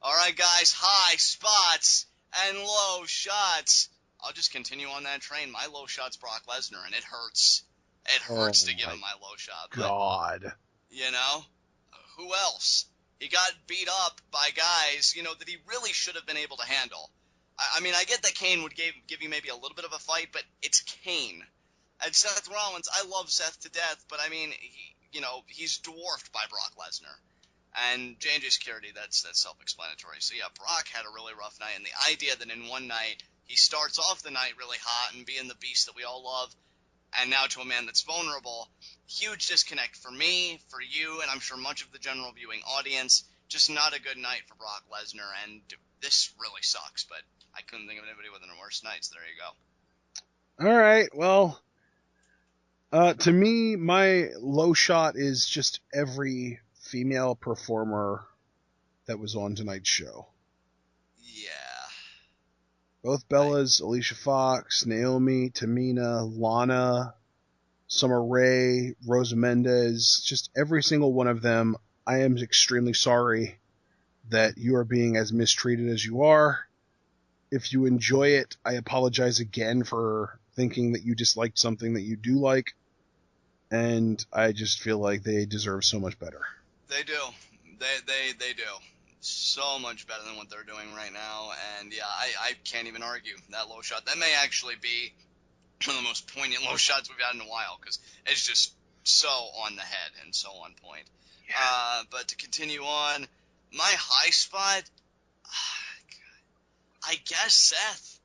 All right, guys, high spots and low shots. I'll just continue on that train. My low shot's Brock Lesnar, and it hurts. It Oh hurts to give my him my low shot, but, God. you know, who else? He got beat up by guys, that he really should have been able to handle. I mean, I get that Kane would give you maybe a little bit of a fight, but it's Kane. And Seth Rollins, I love Seth to death, but I mean, he's dwarfed by Brock Lesnar. And J&J Security, that's self-explanatory. So yeah, Brock had a really rough night, and the idea that in one night he starts off the night really hot and being the beast that we all love, and now to a man that's vulnerable, huge disconnect for me, for you, and I'm sure much of the general viewing audience. Just not a good night for Brock Lesnar, and this really sucks, but I couldn't think of anybody with a worse night, so there you go. All right, well, to me, my low shot is just every female performer that was on tonight's show. Yeah. Both Bellas, Alicia Fox, Naomi, Tamina, Lana, Summer Rae, Rosa Mendez, just every single one of them. I am extremely sorry that you are being as mistreated as you are. If you enjoy it, I apologize again for thinking that you disliked something that you do like. And I just feel like they deserve so much better. They do. They do. So much better than what they're doing right now. And yeah, I can't even argue that low shot. That may actually be one of the most poignant low shots we've had in a while, because it's just so on the head and so on point. Yeah. But to continue on, my high spot, I guess Seth.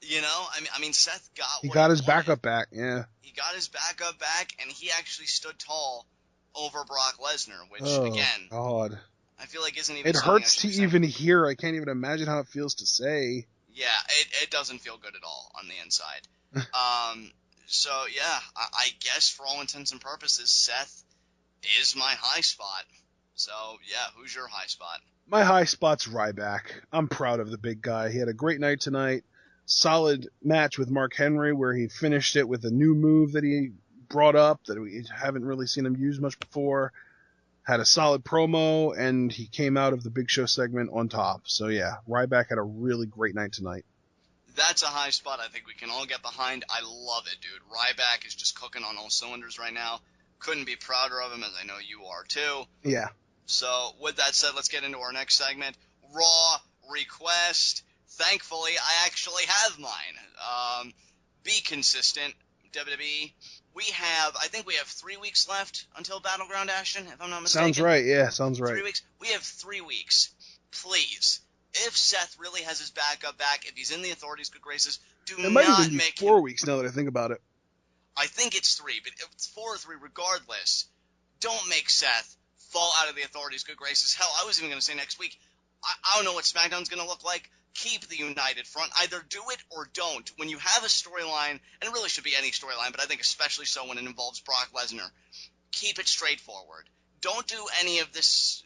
I mean, Seth got He what he got his wanted. backup back, yeah. He got his backup back, and he actually stood tall over Brock Lesnar, which, Oh, again, God. I feel like isn't even It something I hurts should to be saying. even hear. I can't even imagine how it feels to say. Yeah, it doesn't feel good at all on the inside. So yeah, I guess for all intents and purposes, Seth is my high spot. So yeah, who's your high spot? My high spot's Ryback. I'm proud of the big guy. He had a great night tonight. Solid match with Mark Henry where he finished it with a new move that he brought up that we haven't really seen him use much before. Had a solid promo, and he came out of the Big Show segment on top. So yeah, Ryback had a really great night tonight. That's a high spot I think we can all get behind. I love it, dude. Ryback is just cooking on all cylinders right now. Couldn't be prouder of him, as I know you are too. Yeah. So with that said, let's get into our next segment, Raw Request. Thankfully, I actually have mine. Be consistent, WWE. I think we have 3 weeks left until Battleground Action, if I'm not mistaken. Sounds right, yeah, sounds right. 3 weeks? We have 3 weeks. Please, if Seth really has his backup back, if he's in the Authority's good graces, do It might not even be make 4 him... weeks now that I think about it. I think it's 3, but if it's 4 or 3, regardless, don't make Seth fall out of the Authority's good graces. Hell, I was even going to say next week, I don't know what SmackDown's going to look like. Keep the United Front. Either do it or don't. When you have a storyline, and it really should be any storyline, but I think especially so when it involves Brock Lesnar, keep it straightforward. Don't do any of this,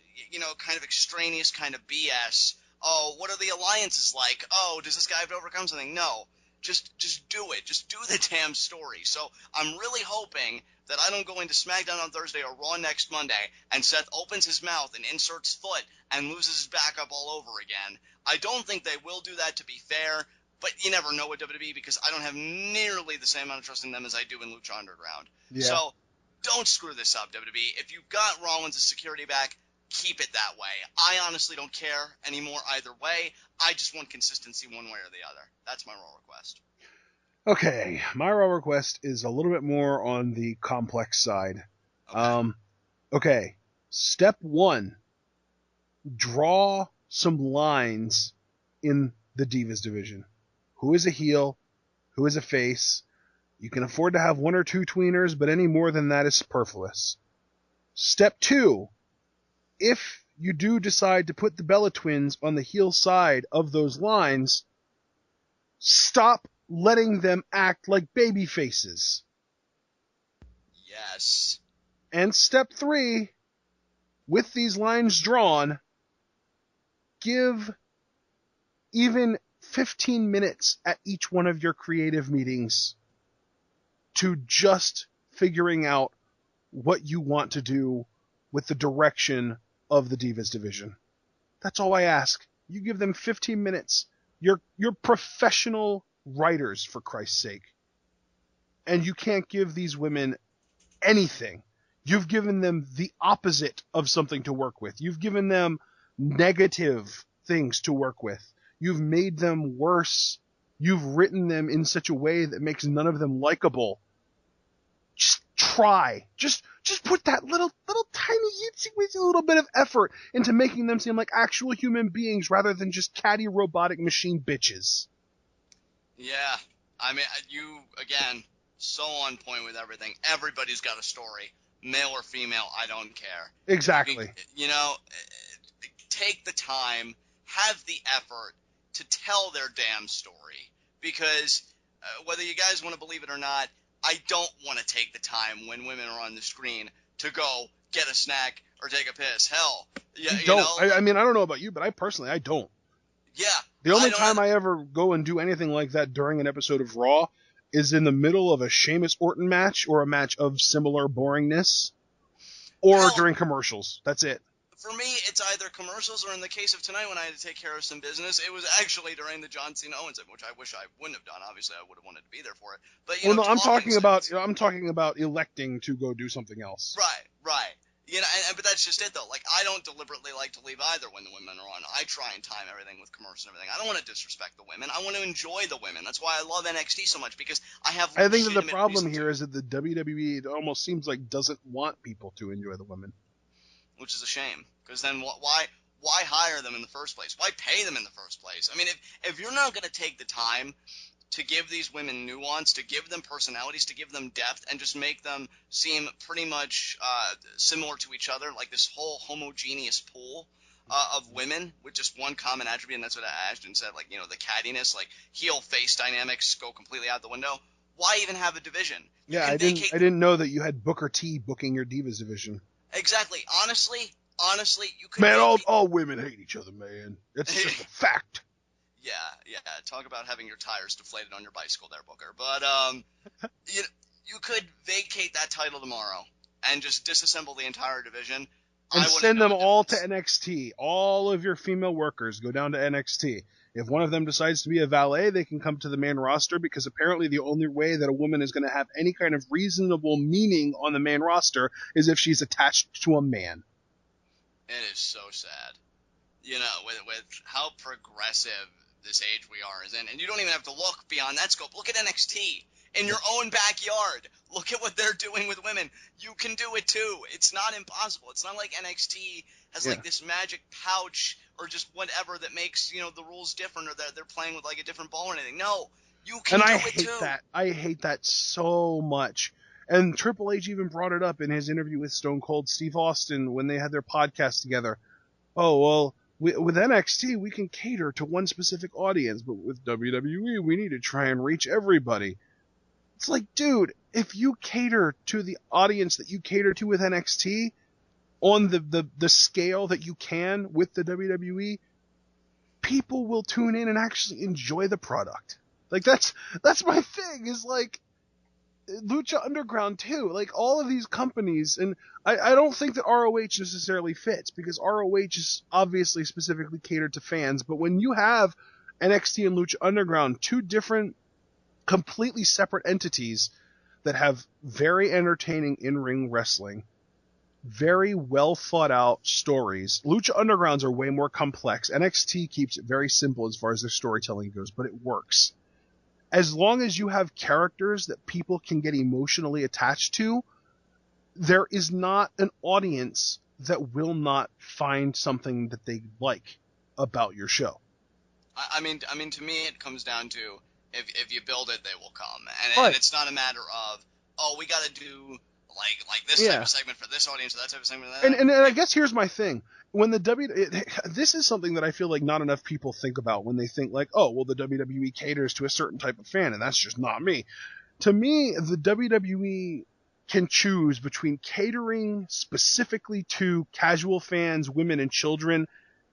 kind of extraneous kind of BS. Oh, what are the alliances like? Oh, does this guy have to overcome something? No. Just do it. Just do the damn story. So I'm really hoping that I don't go into SmackDown on Thursday or Raw next Monday and Seth opens his mouth and inserts foot and loses his backup all over again. I don't think they will do that, to be fair, but you never know with WWE because I don't have nearly the same amount of trust in them as I do in Lucha Underground. Yeah. So don't screw this up, WWE. If you've got Rollins' security back, keep it that way. I honestly don't care anymore either way. I just want consistency one way or the other. That's my Raw request. Okay, my Raw request is a little bit more on the complex side. Okay. Step 1, draw some lines in the Divas division. Who is a heel? Who is a face? You can afford to have 1 or 2 tweeners, but any more than that is superfluous. Step 2, if you do decide to put the Bella Twins on the heel side of those lines, stop letting them act like baby faces. Yes. And step 3, with these lines drawn, give even 15 minutes at each one of your creative meetings to just figuring out what you want to do with the direction of the Divas division. That's all I ask. You give them 15 minutes. You're professional writers, for Christ's sake. And you can't give these women anything. You've given them the opposite of something to work with. You've given them negative things to work with. You've made them worse. You've written them in such a way that makes none of them likable. Just try. Just put that little tiny itsy little bit of effort into making them seem like actual human beings rather than just catty robotic machine bitches. Yeah. I mean, you, again, so on point with everything. Everybody's got a story. Male or female, I don't care. Exactly. Take the time, have the effort to tell their damn story. Because whether you guys want to believe it or not, I don't want to take the time when women are on the screen to go get a snack or take a piss. Hell, yeah, you don't. I mean, I don't know about you, but I don't. Yeah. The only time I ever go and do anything like that during an episode of Raw is in the middle of a Sheamus Orton match or a match of similar boringness, or during commercials. That's it. For me, it's either commercials or in the case of tonight when I had to take care of some business, it was actually during the John Cena Owens segment, which I wish I wouldn't have done. Obviously, I would have wanted to be there for it. But no, I'm talking about electing to go do something else. Right. But that's just it though. Like, I don't deliberately like to leave either when the women are on. I try and time everything with commercials and everything. I don't want to disrespect the women. I want to enjoy the women. That's why I love NXT so much, because I think that the problem here is that the WWE, it almost seems like, doesn't want people to enjoy the women. Which is a shame, because then why hire them in the first place? Why pay them in the first place? I mean, if you're not going to take the time to give these women nuance, to give them personalities, to give them depth, and just make them seem pretty much similar to each other, like this whole homogeneous pool of women with just one common attribute, and that's what Ashton said, like, the cattiness, like heel-face dynamics go completely out the window. Why even have a division? Yeah, I didn't know that you had Booker T booking your Divas division. Exactly. Honestly, you could... Man, all women hate each other, man. It's just a fact. Yeah. Talk about having your tires deflated on your bicycle there, Booker. But, you could vacate that title tomorrow and just disassemble the entire division. And send them all to NXT. All of your female workers go down to NXT. If one of them decides to be a valet, they can come to the main roster, because apparently the only way that a woman is going to have any kind of reasonable meaning on the main roster is if she's attached to a man. It is so sad. With how progressive this age we are is in. And you don't even have to look beyond that scope. Look at NXT. In your own backyard. Look at what they're doing with women. You can do it too. It's not impossible. It's not like NXT has like this magic pouch or just whatever that makes, the rules different, or that they're playing with like a different ball or anything. No, you can do it too. I hate that so much. And Triple H even brought it up in his interview with Stone Cold Steve Austin when they had their podcast together. Oh, well, with NXT, we can cater to one specific audience, but with WWE, we need to try and reach everybody. It's like, dude, if you cater to the audience that you cater to with NXT on the scale that you can with the WWE, people will tune in and actually enjoy the product. Like, that's my thing, is like Lucha Underground too. Like, all of these companies, and I don't think that ROH necessarily fits, because ROH is obviously specifically catered to fans, but when you have NXT and Lucha Underground, two different completely separate entities that have very entertaining in-ring wrestling, very well thought out stories. Lucha Undergrounds are way more complex. NXT keeps it very simple as far as their storytelling goes, but it works. As long as you have characters that people can get emotionally attached to, there is not an audience that will not find something that they like about your show. I mean, to me, it comes down to, if you build it, they will come. And it's not a matter of, we got to do like this type of segment for this audience, or that type of segment for that. And I guess here's my thing. When this is something that I feel like not enough people think about when they think like, oh, well, the WWE caters to a certain type of fan, and that's just not me. To me, the WWE can choose between catering specifically to casual fans, women and children,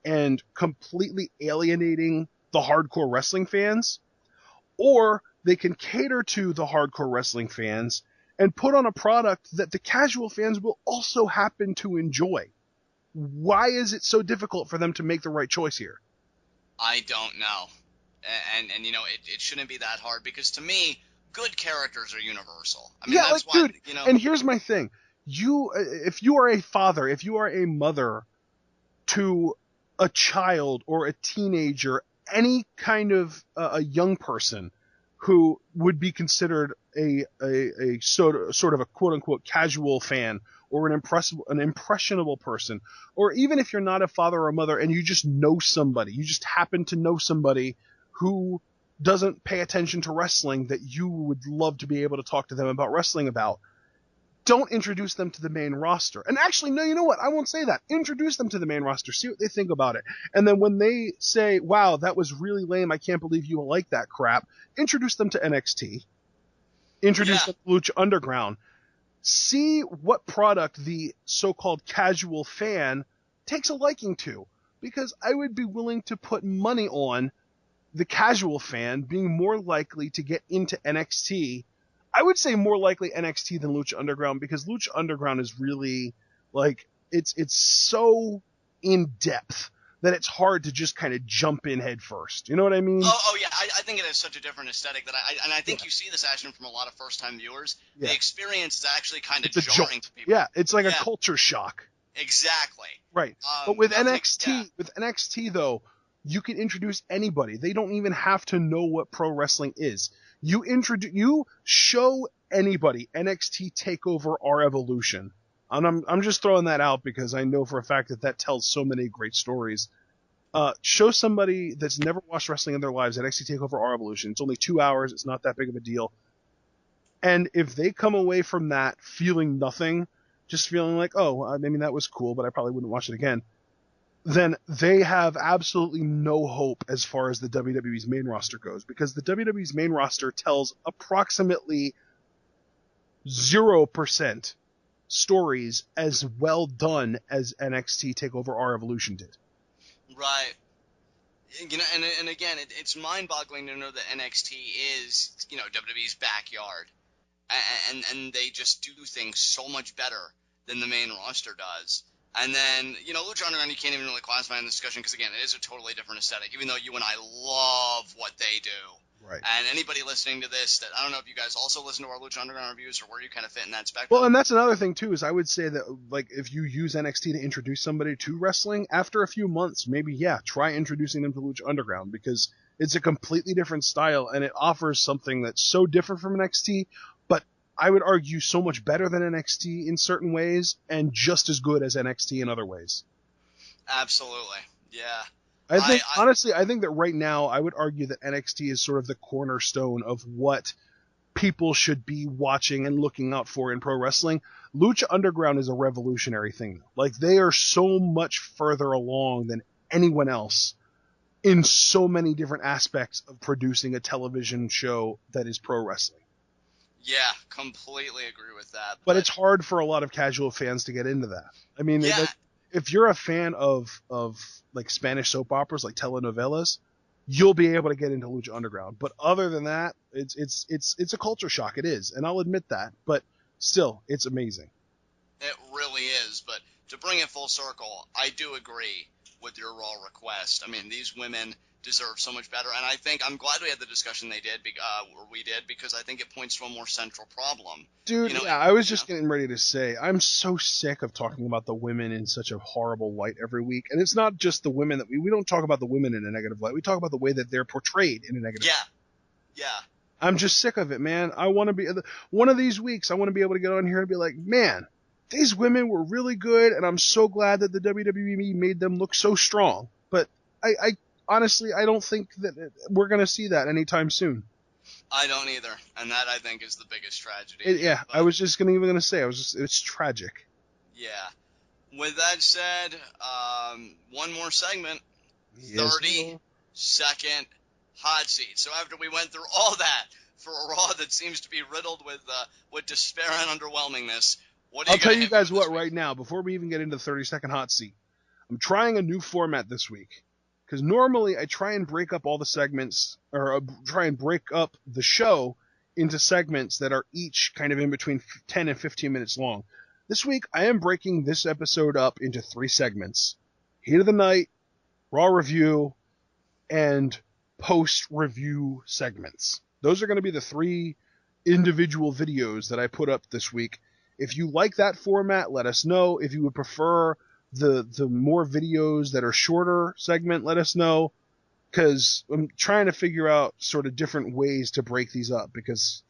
and completely alienating the hardcore wrestling fans, or they can cater to the hardcore wrestling fans and put on a product that the casual fans will also happen to enjoy. Why is it so difficult for them to make the right choice here? I don't know. And you know, it shouldn't be that hard because to me, good characters are universal. I mean, Yeah, like, that's why, dude, you know, and here's my thing. If you are a father, if you are a mother to a child or a teenager, any kind of a young person who would be considered a sort of a quote unquote casual fan or an impressionable person, or even if you're not a father or a mother and you just know somebody, you just happen to know somebody who doesn't pay attention to wrestling that you would love to be able to talk to them about wrestling about, don't introduce them to the main roster. And actually, no, you know what? I won't say that. Introduce them to the main roster. See what they think about it. And then when they say, wow, that was really lame, I can't believe you like that crap, introduce them to NXT. Introduce yeah, them to Lucha Underground. See what product the so-called casual fan takes a liking to. Because I would be willing to put money on the casual fan being more likely to get into NXT. I would say more likely NXT than Lucha Underground, because Lucha Underground is really like it's so in depth that it's hard to just kind of jump in head first. You know what I mean? oh yeah, I think it has such a different aesthetic that I Yeah. think you see this action from a lot of first time viewers. The Yeah. experience is actually kind of It's a jarring jolt. to people. Yeah, it's like a Yeah, culture shock. exactly. Right. But with Nothing. Yeah, NXT though, you can introduce anybody. They don't even have to know what pro wrestling is. You show anybody NXT Takeover Our Evolution. And I'm just throwing that out because I know for a fact that tells so many great stories. Show somebody that's never watched wrestling in their lives NXT Takeover Our Evolution. It's only 2 hours. It's not that big of a deal. And if they come away from that feeling nothing, just feeling like, oh, I mean, that was cool, but I probably wouldn't watch it again, then they have absolutely no hope as far as the WWE's main roster goes, because the WWE's main roster tells approximately 0% stories as well done as NXT TakeOver Our Evolution did. right. You know, and again, it's mind-boggling to know that NXT is, you know, WWE's backyard, and they just do things so much better than the main roster does. And then, you know, Lucha Underground, you can't even really classify in the discussion because, again, it is a totally different aesthetic, even though you and I love what they do. Right. And anybody listening to this, that I don't know if you guys also listen to our Lucha Underground reviews or where you kind of fit in that spectrum. Well, and that's another thing too, is I would say that, like, if you use NXT to introduce somebody to wrestling, after a few months, maybe, yeah, try introducing them to Lucha Underground, because it's a completely different style and it offers something that's so different from NXT, but I would argue so much better than NXT in certain ways and just as good as NXT in other ways. Absolutely. Yeah. I think, honestly, I think that right now I would argue that NXT is sort of the cornerstone of what people should be watching and looking out for in pro wrestling. Lucha Underground is a revolutionary thing. Like, they are so much further along than anyone else in so many different aspects of producing a television show that is pro wrestling. Yeah, completely agree with that. But it's hard for a lot of casual fans to get into that. I mean, yeah, like, if you're a fan of like Spanish soap operas, like telenovelas, you'll be able to get into Lucha Underground. But other than that, it's a culture shock. It is, and I'll admit that. But still, it's amazing. it really is. But to bring it full circle, I do agree with your Raw request. I mean, these women deserve so much better, and I think I'm glad we had the discussion we did, because I think it points to a more central problem. Dude, You know, yeah, I was just getting ready to say, I'm so sick of talking about the women in such a horrible light every week. And it's not just the women that we don't talk about the women in a negative light. We talk about the way that they're portrayed in a negative light. Yeah. I'm just sick of it, man. I want to be, one of these weeks, I want to be able to get on here and be like, man, these women were really good, and I'm so glad that the WWE made them look so strong. But I honestly, I don't think that we're going to see that anytime soon. I don't either, and that I think is the biggest tragedy. I was just even going to say, it's tragic. Yeah. With that said, one more segment, Yes. 30-second hot seat. So after we went through all that for a Raw that seems to be riddled with despair and underwhelmingness, what do you I'll tell you hit guys with what this right now, before we even get into the 30-second hot seat, I'm trying a new format this week. Because normally I try and break up all the segments, or try and break up the show into segments that are each kind of in between 10 and 15 minutes long. This week I am breaking this episode up into 3 segments. Heat of the Night, Raw Review, and post-review segments. Those are going to be the 3 individual videos that I put up this week. If you like that format, let us know. If you would prefer the more videos that are shorter segment, let us know, because I'm trying to figure out sort of different ways to break these up, because,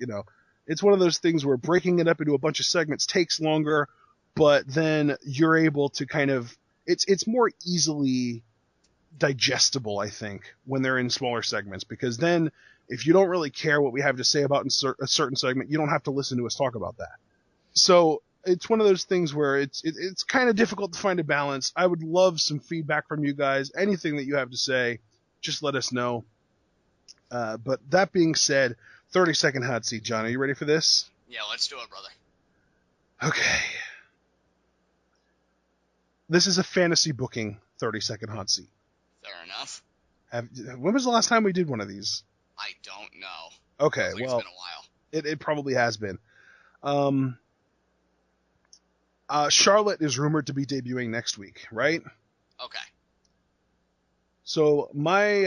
it's one of those things where breaking it up into a bunch of segments takes longer, but then you're able to kind of, it's more easily digestible, I think, when they're in smaller segments, because then if you don't really care what we have to say about a certain segment, you don't have to listen to us talk about that. So it's one of those things where it's kind of difficult to find a balance. I would love some feedback from you guys. Anything that you have to say, just let us know. But that being said, 30-second hot seat. John, are you ready for this? Yeah, let's do it, brother. Okay. This is a fantasy booking 30-second hot seat. Fair enough. When was the last time we did one of these? I don't know. Okay, It's been a while. It probably has been. Charlotte is rumored to be debuting next week, right? Okay. So my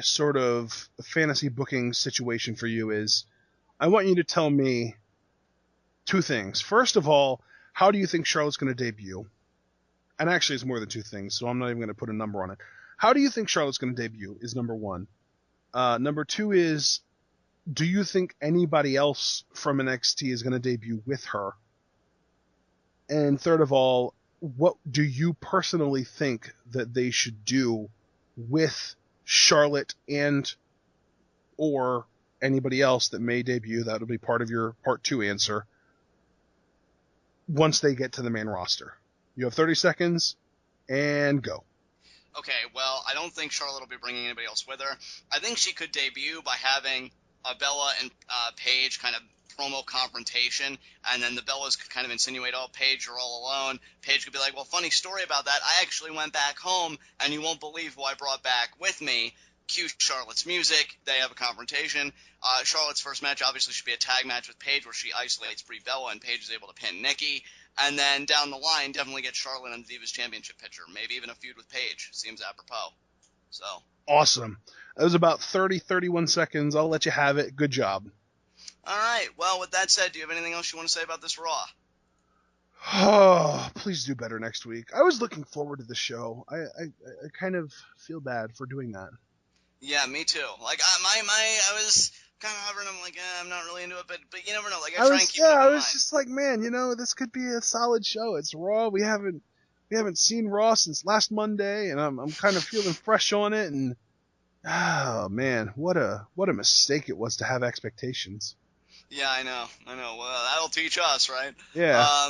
sort of fantasy booking situation for you is, I want you to tell me 2 things. First of all, how do you think Charlotte's going to debut? And actually, it's more than 2 things, so I'm not even going to put a number on it. How do you think Charlotte's going to debut is number 1. Number 2 is, do you think anybody else from NXT is going to debut with her? And third of all, what do you personally think that they should do with Charlotte and or anybody else that may debut? That'll be part of your part 2 answer once they get to the main roster. You have 30 seconds, and go. Okay, well, I don't think Charlotte will be bringing anybody else with her. I think she could debut by having Bella and Paige kind of promo confrontation, and then the Bellas could kind of insinuate, oh, Paige, you're all alone. Paige could be like, well, funny story about that. I actually went back home, and you won't believe who I brought back with me. Cue Charlotte's music. They have a confrontation. Charlotte's first match obviously should be a tag match with Paige, where she isolates Brie Bella, and Paige is able to pin Nikki. And then down the line, definitely get Charlotte in the Divas Championship picture. Maybe even a feud with Paige. Seems apropos. So Awesome. That was about 31 seconds. I'll let you have it. Good job. All right. Well, with that said, do you have anything else you want to say about this Raw? Oh, please do better next week. I was looking forward to the show. I kind of feel bad for doing that. Yeah, me too. Like I was kind of hovering. I'm like, I'm not really into it, but you never know. Like I try and keep it in I mind. was just like, man, this could be a solid show. It's Raw. We haven't seen Raw since last Monday, and I'm kind of feeling fresh on it. And oh man, what a mistake it was to have expectations. Yeah, I know. Well, that'll teach us, right? Yeah.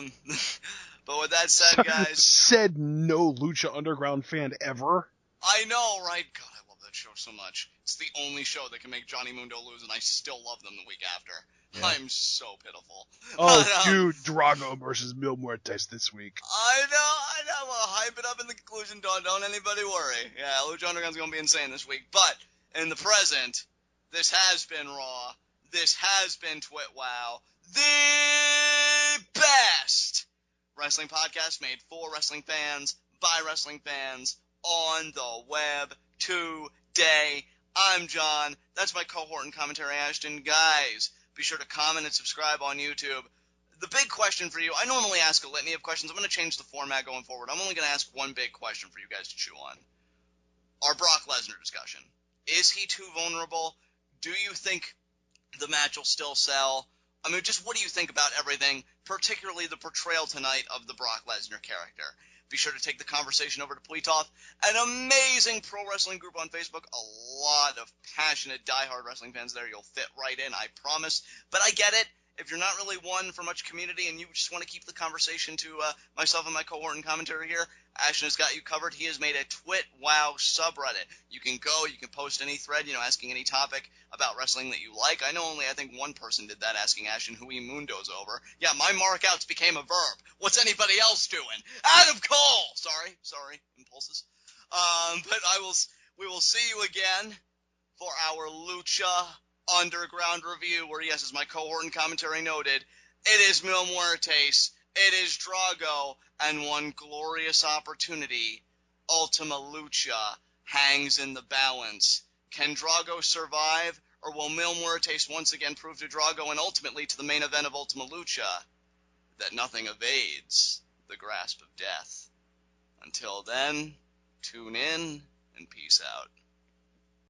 But with that said, guys, said no Lucha Underground fan ever. I know, right? God, I love that show so much. It's the only show that can make Johnny Mundo lose, and I still love them the week after. Yeah. I'm so pitiful. Oh, dude, Drago versus Mil Muertes this week. I know. Well, hype it up in the conclusion. Don't anybody worry. Yeah, Lucha Underground's going to be insane this week. But in the present, this has been Raw. This has been TWitWoW, the best wrestling podcast made for wrestling fans, by wrestling fans, on the web today. I'm John. That's my cohort and commentary, Ashton. Guys, be sure to comment and subscribe on YouTube. The big question for you, I normally ask a litany of questions. I'm going to change the format going forward. I'm only going to ask one big question for you guys to chew on. Our Brock Lesnar discussion. Is he too vulnerable? Do you think the match will still sell? I mean, just what do you think about everything, particularly the portrayal tonight of the Brock Lesnar character? Be sure to take the conversation over to Pleetoth, an amazing pro wrestling group on Facebook. A lot of passionate, diehard wrestling fans there. You'll fit right in, I promise. But I get it. If you're not really one for much community and you just want to keep the conversation to myself and my cohort and commentary here, Ashton has got you covered. He has made a TWitWoW subreddit. You can go, you can post any thread, asking any topic about wrestling that you like. I know I think one person did that, asking Ashton who he Mundo's over. Yeah, my markouts became a verb. What's anybody else doing? Adam Cole! Sorry, impulses. But we will see you again for our Lucha Underground review, where, yes, as my cohort and commentary noted, it is Mil Muertes, it is Drago, and one glorious opportunity, Ultima Lucha hangs in the balance. Can Drago survive, or will Mil Muertes once again prove to Drago and ultimately to the main event of Ultima Lucha that nothing evades the grasp of death? Until then, tune in and peace out.